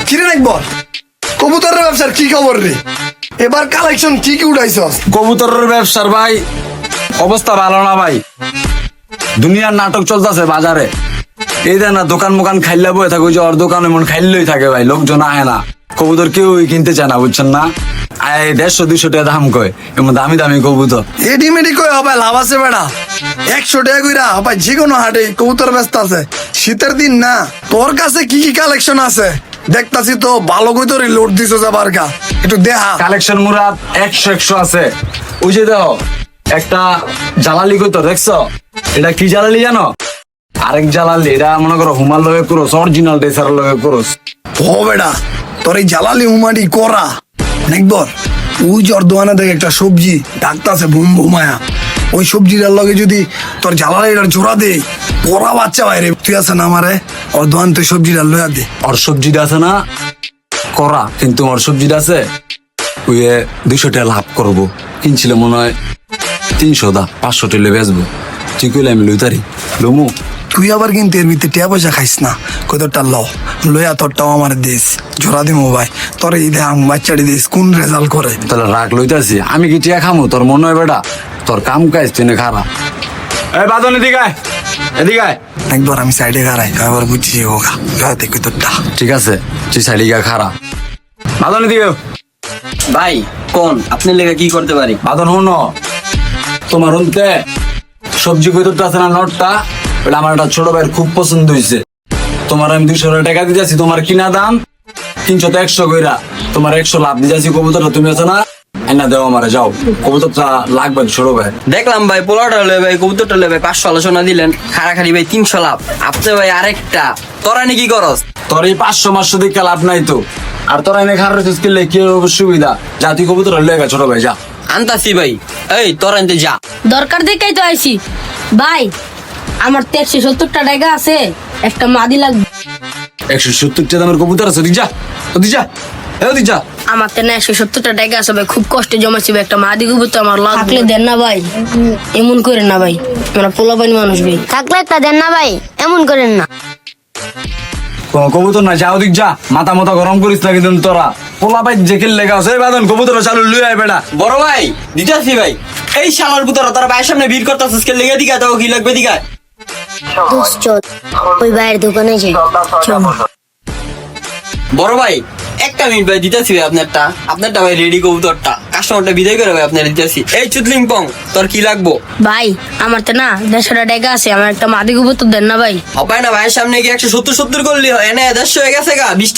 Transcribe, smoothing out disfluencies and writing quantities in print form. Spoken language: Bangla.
কিরে একবার কবুতরের ব্যবসার কি খবর রে? এবার কালেকশন কি কি উঠাইছস? কবুতরের ব্যবসার ভাই অবস্থা ভালো না ভাই। দুনিয়ার নাটক চলতেছে বাজারে। এই দেখ না, দোকান মোকান খাইলে বয়ে থাকে, ওই যে ওর দোকান এমন খাইলেই থাকে ভাই, লোকজন আহে না, কবুতর কেউ কিনতে চায় না, বুঝছেন না? 150-200 টাকা দাম কয়, এমন দামি দামি কবুতর। এডিমেডি কই হবে লাভ আছে বেড়া? 100 টাকা কইরা হবে যে কোনো হাটে কবুতর ব্যস্ত আছে। শীতের দিন না, তোর কাছে কি কি কালেকশন আছে? দেখতাছি তো ভালো কবুতরই লোড দিছো যাবার গা, একটু দেখা। কালেকশন মুরাদ 100 আছে। ওই যে দেখো একটা জালালি কবুতর দেখছো? এটা কি জালালি জানো? আরেক জালালি, এটা মনে করো হুমার লগে ক্রস, অরিজিনাল ডেসার লগে ক্রস। ও বেড়া, তোর এই জালালি উমাডি করা একবার ওই জ্বর দোয়ানা দেখে একটা সবজি ডাকতাছে বুম বুমায়া, ওই সবজিটার লগে যদি তোর জালালিটার জোড়া দে, পড়া বাচ্চা বাইরে তুই আছে না আমারে ওর দোয়ান তুই সবজিটা লয়া দে। ওর সবজিটা আছে না করা, কিন্তু ওর সবজিটা আছে ওই 200 টাকা লাভ করবো। কিনছিল মনে হয় 300 দা, 500 টাকা বেচবো। ঠিক হইলে আমি লইতারি লমু। তুই আবার কিন্তু এর ভিতরে টিয়া পয়সা খাইস না, কতটা লয়া তোরটাও আমার দিস, জোড়া দিমো ভাই তোর এই দেখ বাচ্চাটি দিস কোন রেজাল্ট করে। তাহলে রাগ লইতাছি, আমি কি টিয়া খামু? তোর মনে হয় বেটা তোর কাম কাজ তুই খারাপ। এই বাদন এদিকে আয়, এদিকে আয়। একবার আমি সাইডে খারাই, এবার বুঝছি হোগা দেখি তোরটা। ঠিক আছে, তুই সাইডিকা খারাপ। বাদন এদিকে। ভাই কোন আপনার লেগে কি করতে পারি? বাদন হন, তোমার হতে সবজি কইতরটা আছে না নটটা, ওটা আমার একটা ছোট ভাইয়ের খুব পছন্দ হয়েছে। তোমার আমি 200 টাকা দিতেছি, তোমার কিনা দাম 300 তো 100 কইরা, তোমার 100 লাভ দিতেছি। কবুতরটা তুমি আছে না, আইনা দেও আমারে, যাও। কবুতরটা লাগবে ছোট ভাই। দেখলাম ভাই পোলাটা লে ভাই, কবুতরটা লে ভাই 500 আলোচনা দিলেন, খাড়াখাড়ি ভাই 300 লাভ। আপনি ভাই আরেকটা তোরা নাকি করস? তোর এই 500 দিকে লাভ নাই তো, আর তোরা এনে খারাপ কিনলে কি সুবিধা? যা তুই কবুতর লেগা ছোট ভাই, যা। আনতাছি ভাই, এই তোরা আনতে যা। দরকার দেখাই তো আইছি ভাই, আমার 170 টাকা আছে, একটা মাদি লাগবে। 170 টাকা দামের কবুতর আছে? ওদিক যা, ওদিক যা, ওদিক যা। আমার তো 170 টাকা আছে ভাই, খুব কষ্টে জমাইছি ভাই, একটা মাদি কবুতর আমার লাগলে দেন না ভাই, এমন করেন না ভাই, আমরা পোলাপানি মানুষ ভাই। থাকলে একটা দেন না ভাই, এমন করেন না। কোনো কবুতর না, যা ওদিক যা, মাথা মাথা গরম করিস না কিন্তু তোরা। পোলা ভাই যে খেল লেগা আছে, বাদন কবুতর চালু লুই আয় বেটা। বড় ভাই দিতাছি ভাই। এই শালার পুতরা তোরা ভাইয়ের সামনে ভিড় করতাছিস কে? লেগে দিকা তো কি লাগবে দিকা। দোস্ত চল ওই ভাইয়ের দোকানে যাই, চল। বড় ভাই একটা মিনিট ভাই, দিতেছি ভাই আপনারটা ভাই রেডি। কবুতরটা কাস্টমারটা বিদায় করে ভাই আপনার দিতেছি। এই চুতলিং পং, তোর কি লাগবো? ভাই আমার তো না 150 টাকা আছে, আমার একটা মাদি কবুতর দেন না ভাই। হবে না ভাইয়ের সামনে গিয়ে 170 করলি হয়, এনে 150 হয়ে গেছে গা। 20